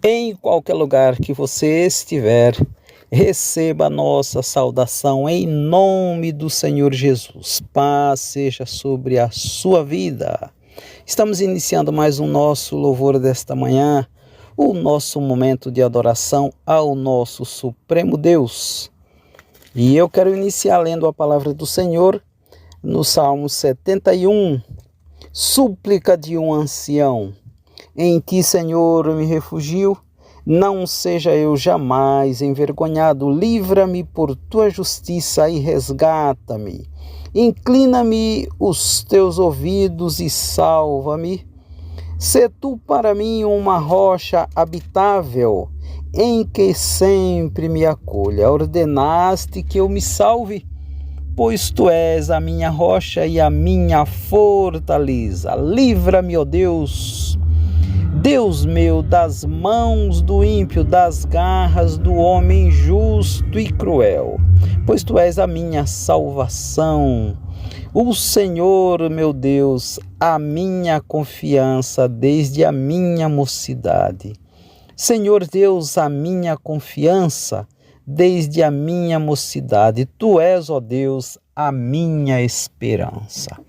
Em qualquer lugar que você estiver, receba a nossa saudação em nome do Senhor Jesus. Paz seja sobre a sua vida. Estamos iniciando mais um nosso louvor desta manhã, o nosso momento de adoração ao nosso Supremo Deus. E eu quero iniciar lendo a palavra do Senhor no Salmo 71, súplica de um ancião. Em ti, Senhor, me refugio, não seja eu jamais envergonhado. Livra-me por tua justiça e resgata-me. Inclina-me os teus ouvidos e salva-me. Sê tu para mim uma rocha habitável, em que sempre me acolha. Ordenaste que eu me salve, pois tu és a minha rocha e a minha fortaleza. Livra-me, ó Deus, Deus meu, das mãos do ímpio, das garras do homem injusto e cruel, pois tu és a minha salvação. O Senhor, meu Deus, a minha confiança desde a minha mocidade. Senhor Deus, a minha confiança desde a minha mocidade. Tu és, ó Deus, a minha esperança.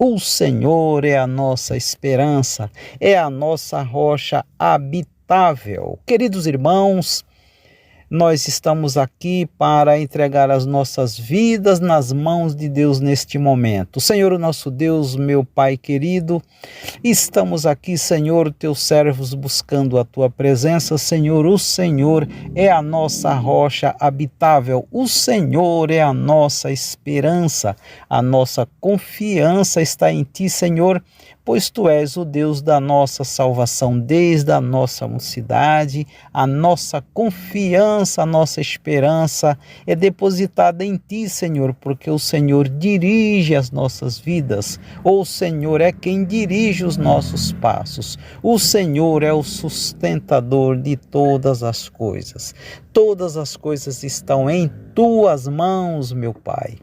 O Senhor é a nossa esperança, é a nossa rocha habitável. Queridos irmãos, nós estamos aqui para entregar as nossas vidas nas mãos de Deus neste momento. Senhor, nosso Deus, meu Pai querido, estamos aqui, Senhor, teus servos, buscando a tua presença. Senhor, o Senhor é a nossa rocha habitável. O Senhor é a nossa esperança. A nossa confiança está em ti, Senhor, pois tu és o Deus da nossa salvação desde a nossa mocidade. A nossa confiança, a nossa esperança é depositada em ti, Senhor, porque o Senhor dirige as nossas vidas. O Senhor é quem dirige os nossos passos. O Senhor é o sustentador de todas as coisas. Todas as coisas estão em tuas mãos, meu Pai.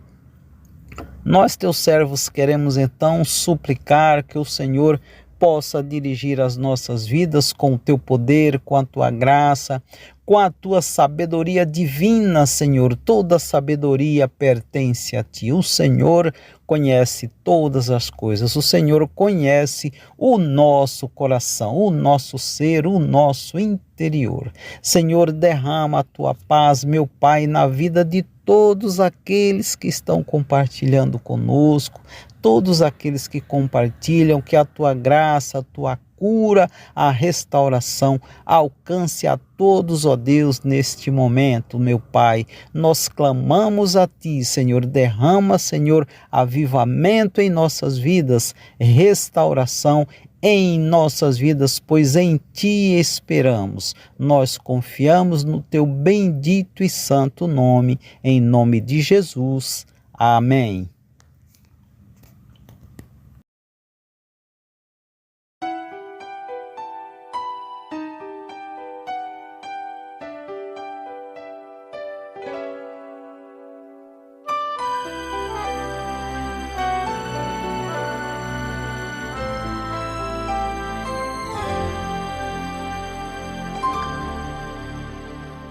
Nós, teus servos, queremos então suplicar que o Senhor possa dirigir as nossas vidas com o teu poder, com a tua graça, com a tua sabedoria divina, Senhor. Toda sabedoria pertence a ti. O Senhor conhece todas as coisas. O Senhor conhece o nosso coração, o nosso ser, o nosso interior. Senhor, derrama a tua paz, meu Pai, na vida de todos aqueles que estão compartilhando conosco, todos aqueles que compartilham, que a tua graça, a tua cura, a restauração alcance a todos, ó Deus, neste momento, meu Pai. Nós clamamos a ti, Senhor. Derrama, Senhor, avivamento em nossas vidas, restauração em nossas vidas, pois em ti esperamos. Nós confiamos no teu bendito e santo nome, em nome de Jesus. Amém.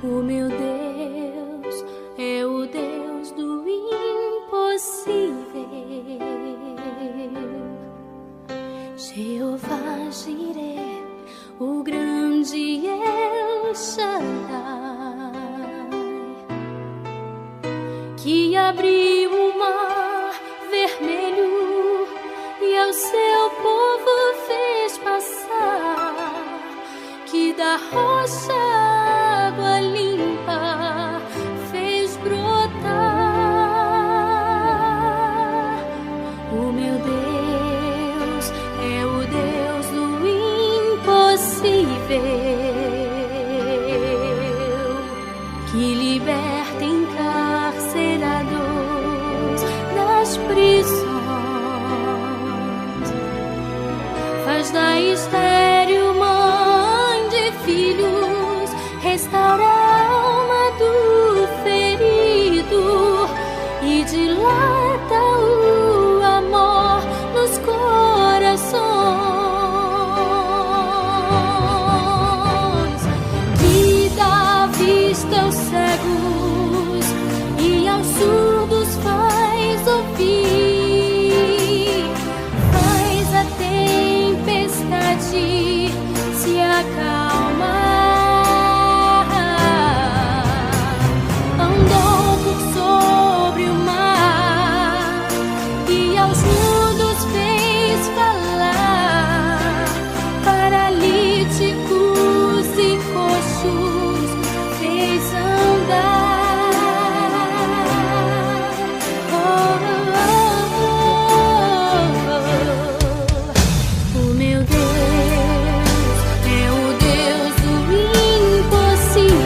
O meu Deus é o Deus do impossível. Jeová Jireh, o grande El Shaddai, que abriu o mar vermelho e ao seu povo fez passar, que da rocha água limpa fez brotar. O meu Deus é o Deus do impossível, que liberta encarcerados das prisões, faz da estéril mãe de filhos, restaura a alma do ferido e dilata o amor aos mudos fez falar, paralíticos e coxos fez andar. Oh, oh, oh, oh. O meu Deus é o Deus do impossível.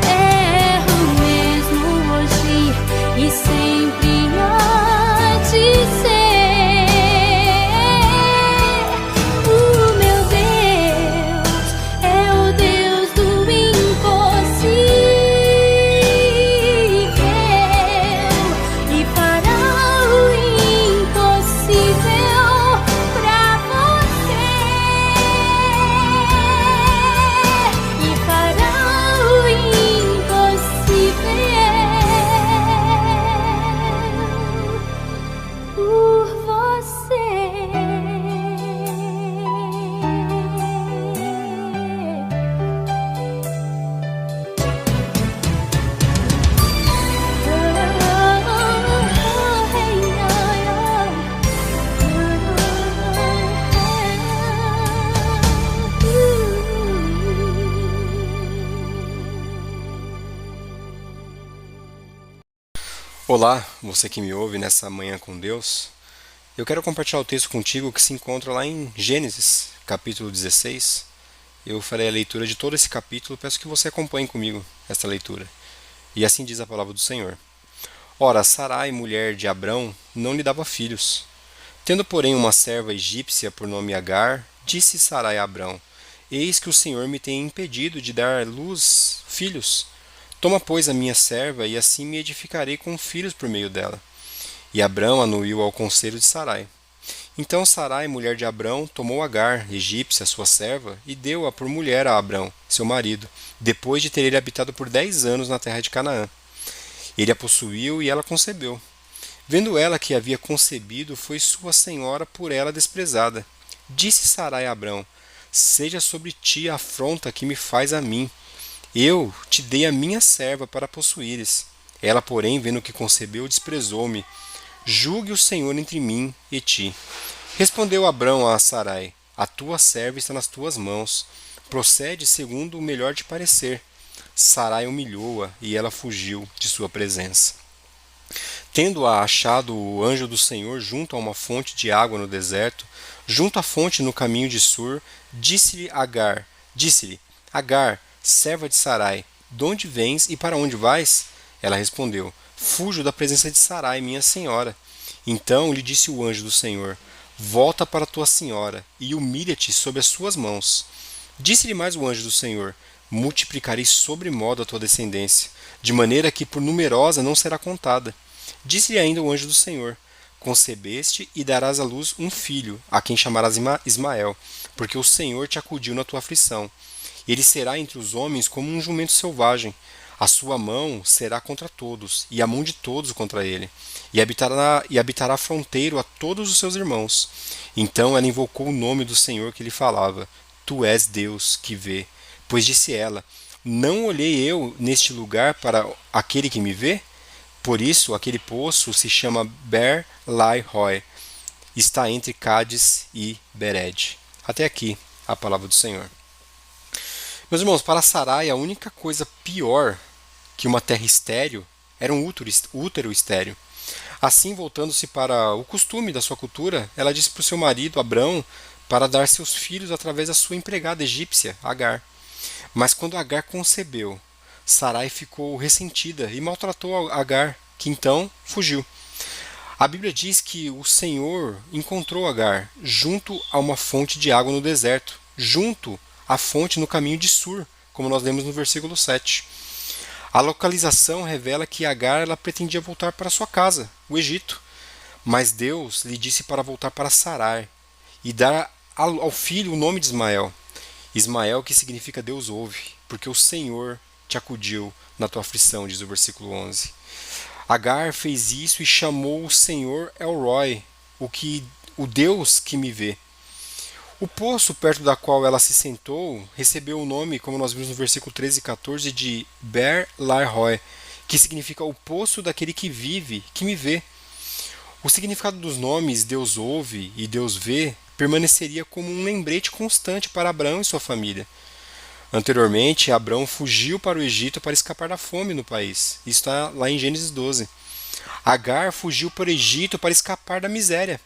É o mesmo hoje e sempre há de ser. O meu Deus é o Deus do impossível e fará o impossível pra você. E fará o impossível por você. Olá, você que me ouve nessa manhã com Deus. Eu quero compartilhar o texto contigo que se encontra lá em Gênesis, capítulo 16. Eu farei a leitura de todo esse capítulo, peço que você acompanhe comigo esta leitura. E assim diz a palavra do Senhor. Ora, Sarai, mulher de Abrão, não lhe dava filhos. Tendo, porém, uma serva egípcia por nome Agar, disse Sarai a Abrão: Eis que o Senhor me tem impedido de dar à luz filhos. Toma, pois, a minha serva, e assim me edificarei com filhos por meio dela. E Abrão anuiu ao conselho de Sarai. Então Sarai, mulher de Abrão, tomou Agar, egípcia, sua serva, e deu-a por mulher a Abrão, seu marido, depois de ter ele habitado por 10 anos na terra de Canaã. Ele a possuiu e ela concebeu. Vendo ela que havia concebido, foi sua senhora por ela desprezada. Disse Sarai a Abrão: Seja sobre ti a afronta que me faz a mim. Eu te dei a minha serva para possuíres. Ela, porém, vendo que concebeu, desprezou-me. Julgue o Senhor entre mim e ti. Respondeu Abrão a Sarai: A tua serva está nas tuas mãos. Procede segundo o melhor te parecer. Sarai humilhou-a e ela fugiu de sua presença. Tendo-a achado o anjo do Senhor junto a uma fonte de água no deserto, junto à fonte no caminho de Sur, disse-lhe, Agar, serva de Sarai, de onde vens e para onde vais? Ela respondeu: Fujo da presença de Sarai, minha senhora. Então lhe disse o anjo do Senhor: Volta para tua senhora e humilha-te sob as suas mãos. Disse-lhe mais o anjo do Senhor: Multiplicarei sobremodo a tua descendência, de maneira que por numerosa não será contada. Disse-lhe ainda o anjo do Senhor: Concebeste e darás à luz um filho, a quem chamarás Ismael, porque o Senhor te acudiu na tua aflição. Ele será entre os homens como um jumento selvagem. A sua mão será contra todos, e a mão de todos contra ele. E habitará fronteiro a todos os seus irmãos. Então ela invocou o nome do Senhor que lhe falava: Tu és Deus que vê. Pois disse ela: Não olhei eu neste lugar para aquele que me vê? Por isso aquele poço se chama Ber-Lai-Roi. Está entre Cádiz e Bered. Até aqui a palavra do Senhor. Meus irmãos, para Sarai, a única coisa pior que uma terra estéril era um útero estéril. Assim, voltando-se para o costume da sua cultura, ela disse para o seu marido, Abrão, para dar seus filhos através da sua empregada egípcia, Agar. Mas quando Agar concebeu, Sarai ficou ressentida e maltratou Agar, que então fugiu. A Bíblia diz que o Senhor encontrou Agar junto a uma fonte de água no deserto, junto à fonte no caminho de Sur, como nós lemos no versículo 7. A localização revela que Agar ela pretendia voltar para sua casa, o Egito, mas Deus lhe disse para voltar para Sarai e dar ao filho o nome de Ismael. Ismael, que significa Deus ouve, porque o Senhor te acudiu na tua aflição, diz o versículo 11. Agar fez isso e chamou o Senhor El-Roi, o Deus que me vê. O poço perto da qual ela se sentou recebeu o nome, como nós vimos no versículo 13 e 14, de Ber-Lai-Roi, que significa o poço daquele que vive, que me vê. O significado dos nomes Deus ouve e Deus vê permaneceria como um lembrete constante para Abraão e sua família. Anteriormente, Abraão fugiu para o Egito para escapar da fome no país. Isso está lá em Gênesis 12. Agar fugiu para o Egito para escapar da miséria.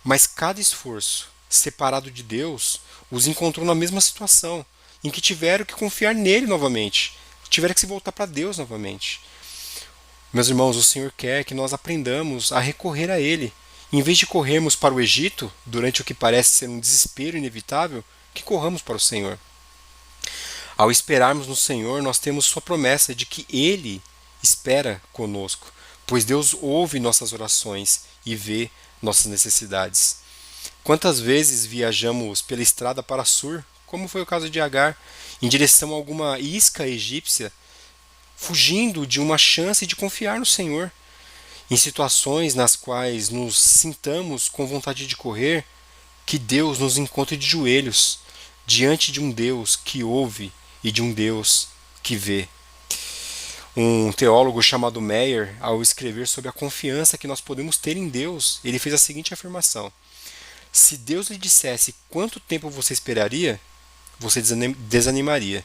Mas cada esforço, separado de Deus, os encontrou na mesma situação, em que tiveram que confiar nele novamente, tiveram que se voltar para Deus novamente. Meus irmãos, o Senhor quer que nós aprendamos a recorrer a Ele. Em vez de corrermos para o Egito, durante o que parece ser um desespero inevitável, que corramos para o Senhor. Ao esperarmos no Senhor, nós temos sua promessa de que Ele espera conosco, pois Deus ouve nossas orações e vê nossas necessidades. Quantas vezes viajamos pela estrada para Sur, como foi o caso de Agar, em direção a alguma isca egípcia, fugindo de uma chance de confiar no Senhor? Em situações nas quais nos sintamos com vontade de correr, que Deus nos encontre de joelhos, diante de um Deus que ouve e de um Deus que vê. Um teólogo chamado Meyer, ao escrever sobre a confiança que nós podemos ter em Deus, ele fez a seguinte afirmação: se Deus lhe dissesse quanto tempo você esperaria, você desanimaria.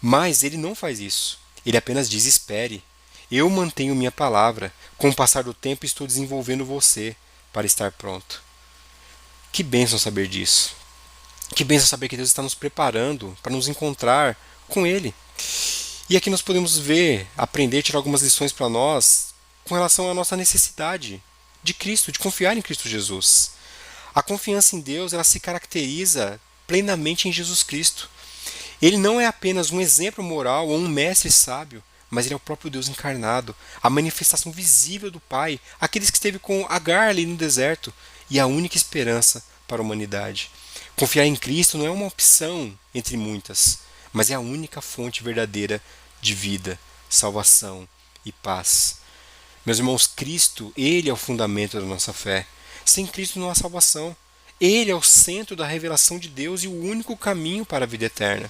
Mas ele não faz isso. Ele apenas diz: espere. Eu mantenho minha palavra. Com o passar do tempo, estou desenvolvendo você para estar pronto. Que bênção saber disso. Que bênção saber que Deus está nos preparando para nos encontrar com Ele. E aqui nós podemos ver, aprender, tirar algumas lições para nós com relação à nossa necessidade de Cristo, de confiar em Cristo Jesus. A confiança em Deus, ela se caracteriza plenamente em Jesus Cristo. Ele não é apenas um exemplo moral ou um mestre sábio, mas ele é o próprio Deus encarnado, a manifestação visível do Pai, aqueles que esteve com Agar ali no deserto, e a única esperança para a humanidade. Confiar em Cristo não é uma opção entre muitas, mas é a única fonte verdadeira de vida, salvação e paz. Meus irmãos, Cristo, Ele é o fundamento da nossa fé. Sem Cristo não há salvação. Ele é o centro da revelação de Deus e o único caminho para a vida eterna.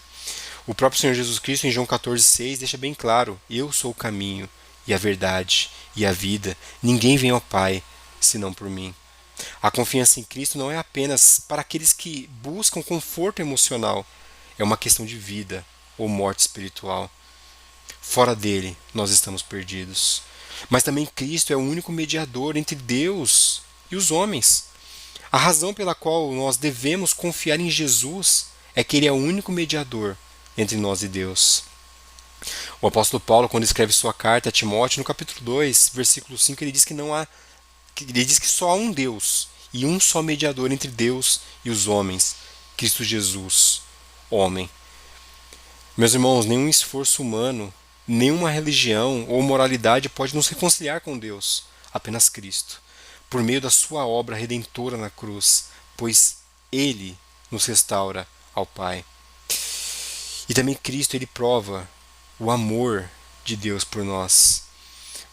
O próprio Senhor Jesus Cristo, em João 14,6, deixa bem claro: eu sou o caminho e a verdade e a vida. Ninguém vem ao Pai senão por mim. A confiança em Cristo não é apenas para aqueles que buscam conforto emocional. É uma questão de vida ou morte espiritual. Fora dele, nós estamos perdidos. Mas também Cristo é o único mediador entre Deus e os homens. A razão pela qual nós devemos confiar em Jesus é que Ele é o único mediador entre nós e Deus. O apóstolo Paulo, quando escreve sua carta a Timóteo, no capítulo 2, versículo 5, ele diz que só há um Deus e um só mediador entre Deus e os homens, Cristo Jesus, homem. Meus irmãos, nenhum esforço humano, nenhuma religião ou moralidade pode nos reconciliar com Deus, apenas Cristo, por meio da sua obra redentora na cruz, pois Ele nos restaura ao Pai. E também Cristo, Ele prova o amor de Deus por nós.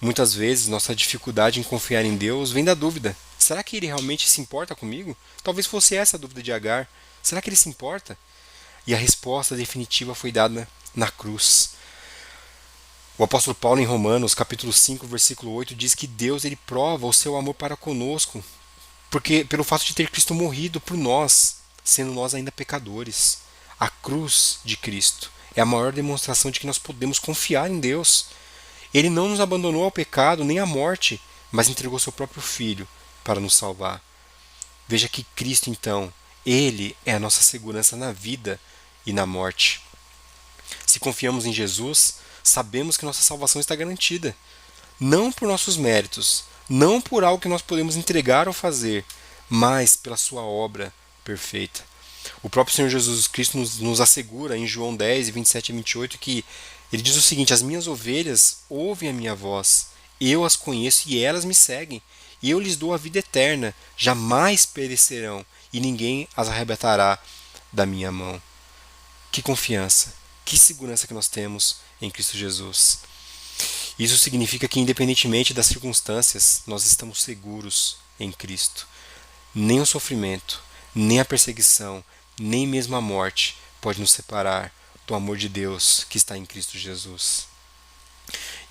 Muitas vezes nossa dificuldade em confiar em Deus vem da dúvida: será que Ele realmente se importa comigo? Talvez fosse essa a dúvida de Agar. Será que Ele se importa? E a resposta definitiva foi dada na cruz. O apóstolo Paulo, em Romanos, capítulo 5, versículo 8, diz que Deus, ele prova o seu amor para conosco, porque pelo fato de ter Cristo morrido por nós, sendo nós ainda pecadores. A cruz de Cristo é a maior demonstração de que nós podemos confiar em Deus. Ele não nos abandonou ao pecado nem à morte, mas entregou seu próprio Filho para nos salvar. Veja que Cristo, então, Ele é a nossa segurança na vida e na morte. Se confiamos em Jesus, sabemos que nossa salvação está garantida. Não por nossos méritos, não por algo que nós podemos entregar ou fazer, mas pela sua obra perfeita. O próprio Senhor Jesus Cristo nos assegura em João 10, 27 e 28 que ele diz o seguinte: as minhas ovelhas ouvem a minha voz, eu as conheço e elas me seguem, e eu lhes dou a vida eterna, jamais perecerão, e ninguém as arrebatará da minha mão. Que confiança, que segurança que nós temos em Cristo Jesus. Isso significa que, independentemente das circunstâncias, nós estamos seguros em Cristo. Nem o sofrimento, nem a perseguição, nem mesmo a morte pode nos separar do amor de Deus que está em Cristo Jesus.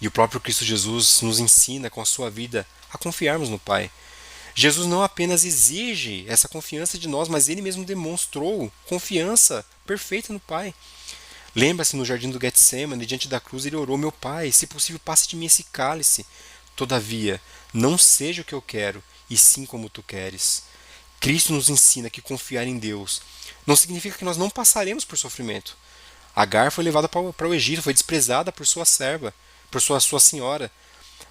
E o próprio Cristo Jesus nos ensina com a sua vida a confiarmos no Pai. Jesus não apenas exige essa confiança de nós, mas ele mesmo demonstrou confiança perfeita no Pai. Lembra-se no jardim do Getsemane, diante da cruz, ele orou: meu Pai, se possível, passe de mim esse cálice. Todavia, não seja o que eu quero, e sim como tu queres. Cristo nos ensina que confiar em Deus não significa que nós não passaremos por sofrimento. Agar foi levada para o Egito, foi desprezada por sua serva, por sua senhora.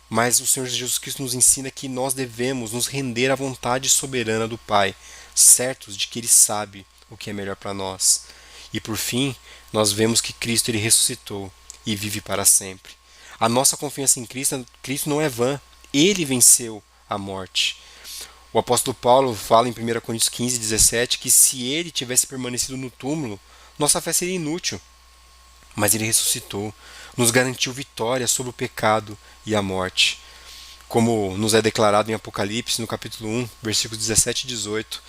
Mas o Senhor Jesus Cristo nos ensina que nós devemos nos render à vontade soberana do Pai, certos de que Ele sabe o que é melhor para nós. E por fim, nós vemos que Cristo ele ressuscitou e vive para sempre. A nossa confiança em Cristo não é vã. Ele venceu a morte. O apóstolo Paulo fala em 1 Coríntios 15, 17 que se ele tivesse permanecido no túmulo, nossa fé seria inútil. Mas ele ressuscitou, nos garantiu vitória sobre o pecado e a morte. Como nos é declarado em Apocalipse, no capítulo 1, versículos 17 e 18,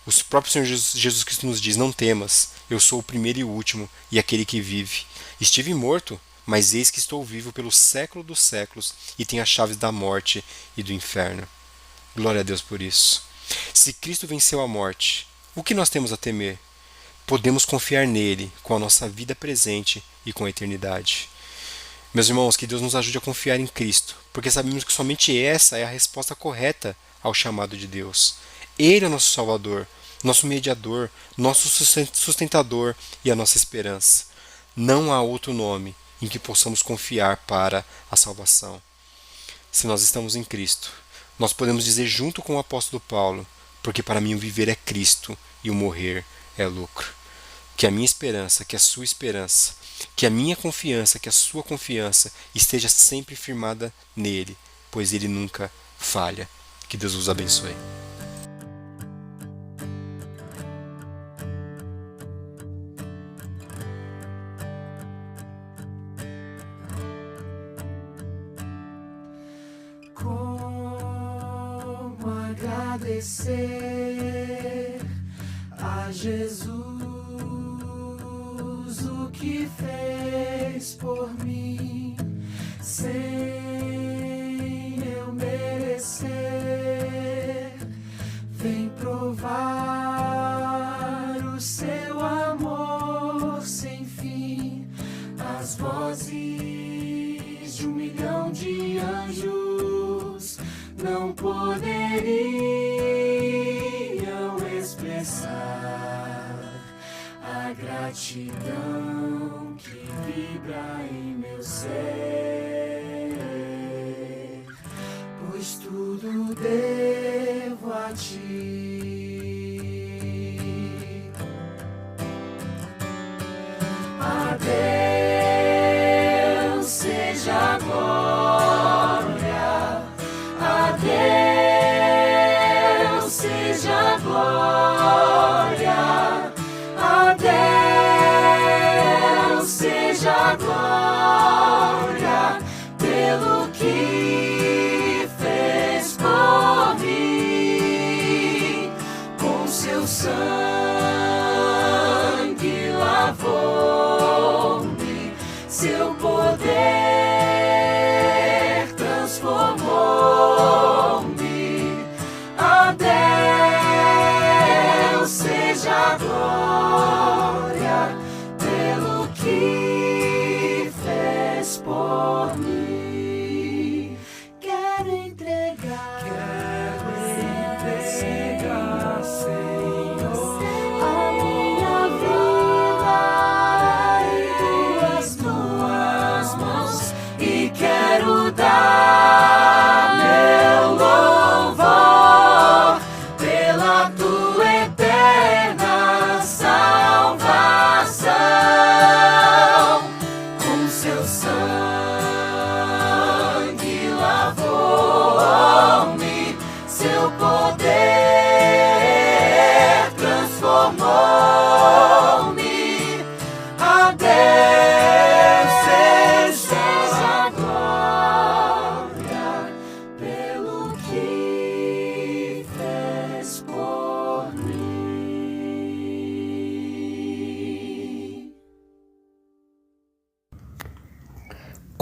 o próprio Senhor Jesus Cristo nos diz: não temas, eu sou o primeiro e o último, e aquele que vive. Estive morto, mas eis que estou vivo pelo século dos séculos, e tenho as chaves da morte e do inferno. Glória a Deus por isso. Se Cristo venceu a morte, o que nós temos a temer? Podemos confiar nele com a nossa vida presente e com a eternidade. Meus irmãos, que Deus nos ajude a confiar em Cristo, porque sabemos que somente essa é a resposta correta ao chamado de Deus. Ele é o nosso Salvador, nosso mediador, nosso sustentador e a nossa esperança. Não há outro nome em que possamos confiar para a salvação. Se nós estamos em Cristo, nós podemos dizer junto com o apóstolo Paulo: porque para mim o viver é Cristo e o morrer é lucro. Que a minha esperança, que a sua esperança, que a minha confiança, que a sua confiança esteja sempre firmada nele, pois ele nunca falha. Que Deus os abençoe. Como agradecer a Jesus o que fez por mim, sem eu merecer. Vem provar o seu amor sem fim. As vozes de 1 milhão de anjos não poderiam expressar a gratidão que vibra em meu ser, pois tudo devo a ti. A Deus seja a glória, a Deus seja a glória, a Deus seja a glória pelo que fez por mim.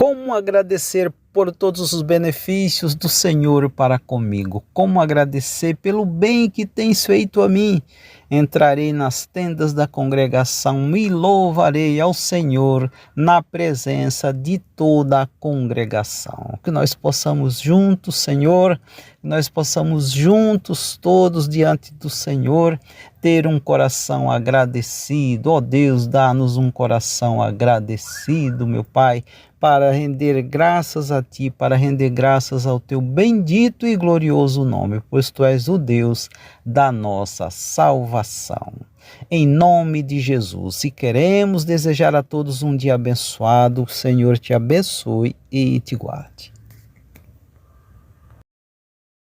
Como agradecer por todos os benefícios do Senhor para comigo? Como agradecer pelo bem que tens feito a mim? Entrarei nas tendas da congregação e louvarei ao Senhor na presença de toda a congregação. Que nós possamos juntos, Senhor, que nós possamos juntos, todos diante do Senhor, ter um coração agradecido. Ó Deus, dá-nos um coração agradecido, meu Pai, para render graças a Ti, para render graças ao Teu bendito e glorioso nome, pois Tu és o Deus da nossa salvação. Em nome de Jesus, e queremos desejar a todos um dia abençoado, o Senhor te abençoe e te guarde.